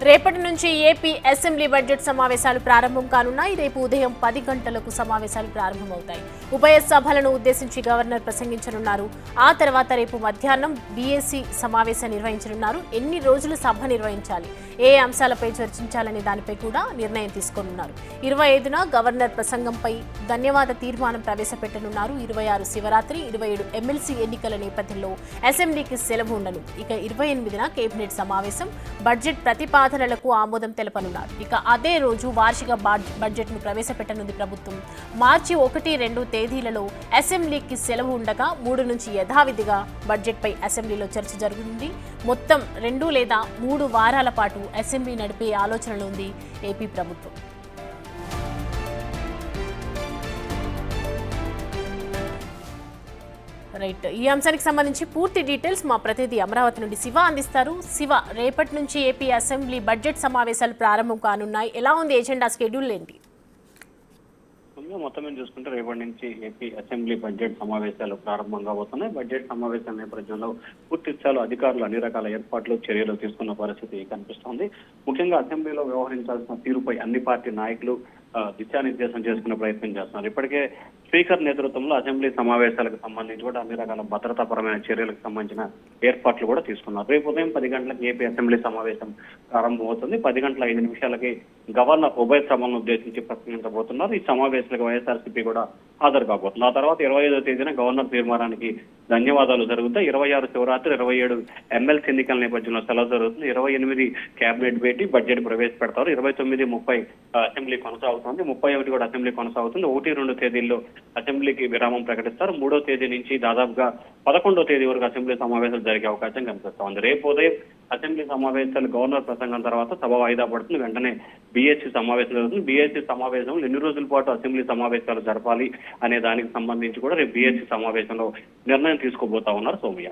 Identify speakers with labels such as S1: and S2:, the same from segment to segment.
S1: రేపటి నుంచి AP assembly budget సమావేశాలు ప్రారంభం కానున్నాయి. రేపు ఉదయం 10 గంటలకు సమావేశాలు ప్రారంభమవుతాయి. ఉభయ సభలను ఉద్దేశించి గవర్నర్ ప్రసంగించనున్నారు. ఆ తర్వాత రేపు మధ్యాహ్నం బీఏసీ సమావేశం నిర్వహించనున్నారు. ఎన్ని రోజులు సభ నిర్వహించాలి, ఏ అంశాలపై చర్చించాలనే దానిపై కూడా నిర్ణయం తీసుకోనున్నారు. 25న గవర్నర్ ప్రసంగంపై ధన్యవాద తీర్మానం ప్రవేశపెట్టనున్నారు. 26 శివరాత్రి, 27 ఎమ్మెల్సీ ఎన్నికల నేపథ్యంలో అసెంబ్లీకి సెలవు ఉండను. ఇక 28న కేబినెట్ సమావేశం, బడ్జెట్ ప్రతిపాదనలకు ఆమోదం తెలపనున్నారు. ఇక అదే రోజు వార్షిక బడ్జెట్ను ప్రవేశపెట్టనుంది ప్రభుత్వం. మార్చి 1, 2 తేదీలలో అసెంబ్లీకి సెలవు ఉండగా 3 నుంచి యథావిధిగా బడ్జెట్పై అసెంబ్లీలో చర్చ జరుగుతుంది. మొత్తం 2 లేదా 3 వారాల పాటు అసెంబ్లీ నడిపే ఆలోచనలో ఉంది ఏపీ ప్రభుత్వం. రైట్, ఈ అంశానికి సంబంధించి పూర్తి డీటెయిల్స్ మా ప్రతినిధి అమరావతి నుండి శివ అందిస్తారు. శివ, రేపటి నుంచి ఏపీ అసెంబ్లీ బడ్జెట్ సమావేశాలు ప్రారంభం కానున్నాయి. ఎలా ఉంది ఎజెండా, స్కెడ్యూల్ ఏంటి?
S2: మొత్తం మీద చూసుకుంటే రేపటి నుంచి ఏపీ అసెంబ్లీ బడ్జెట్ సమావేశాలు ప్రారంభం కాబోతున్నాయి. బడ్జెట్ సమావేశాల నేపథ్యంలో పూర్తి స్థాయిలో అధికారులు అన్ని రకాల ఏర్పాట్లు, చర్యలు తీసుకున్న పరిస్థితి కనిపిస్తోంది. ముఖ్యంగా అసెంబ్లీలో వ్యవహరించాల్సిన తీరుపై అన్ని పార్టీ నాయకులు దిశానిర్దేశం చేసుకునే ప్రయత్నం చేస్తున్నారు. ఇప్పటికే స్పీకర్ నేతృత్వంలో అసెంబ్లీ సమావేశాలకు సంబంధించి కూడా అన్ని రకాల భద్రతాపరమైన చర్యలకు సంబంధించిన ఏర్పాట్లు కూడా తీసుకున్నారు. రేపు ఉదయం 10 గంటలకు ఏపీ అసెంబ్లీ సమావేశం ప్రారంభమవుతుంది. 10 గంటల 5 నిమిషాలకి గవర్నర్ ఉభయ సభలను ఉద్దేశించి ప్రసంగించబోతున్నారు. ఈ సమావేశాలకు వైఎస్ఆర్సీపీ కూడా హాజరు కాబోతుంది. ఆ తర్వాత 25వ తేదీన గవర్నర్ తీర్మానానికి ధన్యవాదాలు జరుగుతాయి. 26 శివరాత్రి, 27 ఎమ్మెల్సీ ఎన్నికల నేపథ్యంలో సెలవు జరుగుతుంది. 28 కేబినెట్ భేటీ, బడ్జెట్ ప్రవేశపెడతారు. 29, 30 అసెంబ్లీ కొనసాగుతుంది. 31 కూడా అసెంబ్లీ కొనసాగుతుంది. 1, 2 తేదీల్లో అసెంబ్లీకి విరామం ప్రకటిస్తారు. 3వ తేదీ నుంచి దాదాపుగా 11వ తేదీ వరకు అసెంబ్లీ సమావేశాలు జరిగే అవకాశం కనిపిస్తోంది. రేపు ఉదయం అసెంబ్లీ సమావేశాలు గవర్నర్ ప్రసంగం తర్వాత సభ వాయిదా పడుతుంది. వెంటనే బీఎస్సీ సమావేశం జరుగుతుంది. బీఎస్సీ సమావేశంలో ఎన్ని రోజుల పాటు అసెంబ్లీ సమావేశాలు జరపాలి అనే దానికి సంబంధించి కూడా రేపు బీఎస్సీ సమావేశంలో నిర్ణయం తీసుకోబోతా ఉన్నారు సౌమ్య.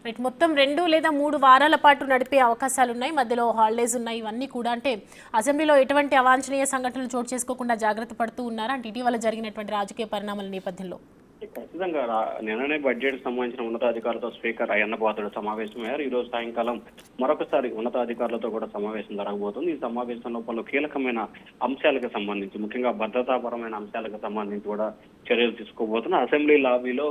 S1: రైట్, మొత్తం 2 లేదా 3 వారాల పాటు నడిపే అవకాశాలు ఉన్నాయి. మధ్యలో హాలిడేస్ ఉన్నాయి. ఇవన్నీ కూడా అంటే అసెంబ్లీలో ఎటువంటి అవాంఛనీయ సంఘటనలు చోటు చేసుకోకుండా జాగ్రత్త పడుతూ ఉన్నారా అంటే ఇటీవల జరిగినటువంటి రాజకీయ పరిణామాల నేపథ్యంలో?
S2: ఖచ్చితంగా నిన్ననే బడ్జెట్ సంబంధించిన ఉన్నతాధికారులతో స్పీకర్ అయ్యన్న పాత్రుడు సమావేశమయ్యారు. ఈ రోజు సాయంకాలం మరొకసారి ఉన్నతాధికారులతో కూడా సమావేశం జరగబోతుంది. ఈ సమావేశంలో పలు కీలకమైన అంశాలకు సంబంధించి, ముఖ్యంగా భద్రతాపరమైన అంశాలకు సంబంధించి కూడా చర్యలు తీసుకోబోతున్నారు. అసెంబ్లీ లాబీలో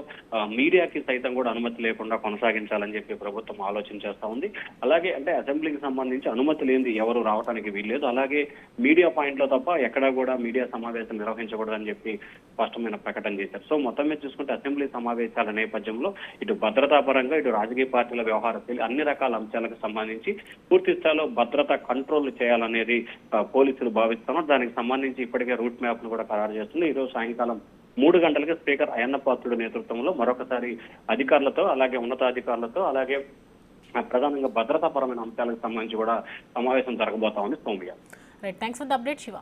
S2: మీడియాకి సైతం కూడా అనుమతి లేకుండా కొనసాగించాలని చెప్పి ప్రభుత్వం ఆలోచన చేస్తా ఉంది. అలాగే అంటే అసెంబ్లీకి సంబంధించి అనుమతి లేనిది ఎవరు రావడానికి వీల్లేదు. అలాగే మీడియా పాయింట్ లో తప్ప ఎక్కడా కూడా మీడియా సమావేశం నిర్వహించకూడదని చెప్పి స్పష్టమైన ప్రకటన చేశారు. సో మొత్తం మీద చూసుకుంటే అసెంబ్లీ సమావేశాల నేపథ్యంలో ఇటు భద్రతాపరంగా, ఇటు రాజకీయ పార్టీల వ్యవహార అన్ని రకాల అంశాలకు సంబంధించి పూర్తి స్థాయిలో భద్రత కంట్రోల్ చేయాలనేది పోలీసులు భావిస్తున్నారు. దానికి సంబంధించి ఇప్పటికే రూట్ మ్యాప్ ను కూడా ఖరారు చేస్తుంది. ఈ రోజు సాయంకాలం 3 గంటలకి స్పీకర్ అయ్యన్న పాత్రుడు నేతృత్వంలో మరొకసారి అధికారులతో, అలాగే ఉన్నతాధికారులతో, అలాగే ప్రధానంగా భద్రతాపరమైన అంశాలకు సంబంధించి కూడా సమావేశం జరగబోతా ఉంది Soumya.
S1: Right, thanks for the update Shiva.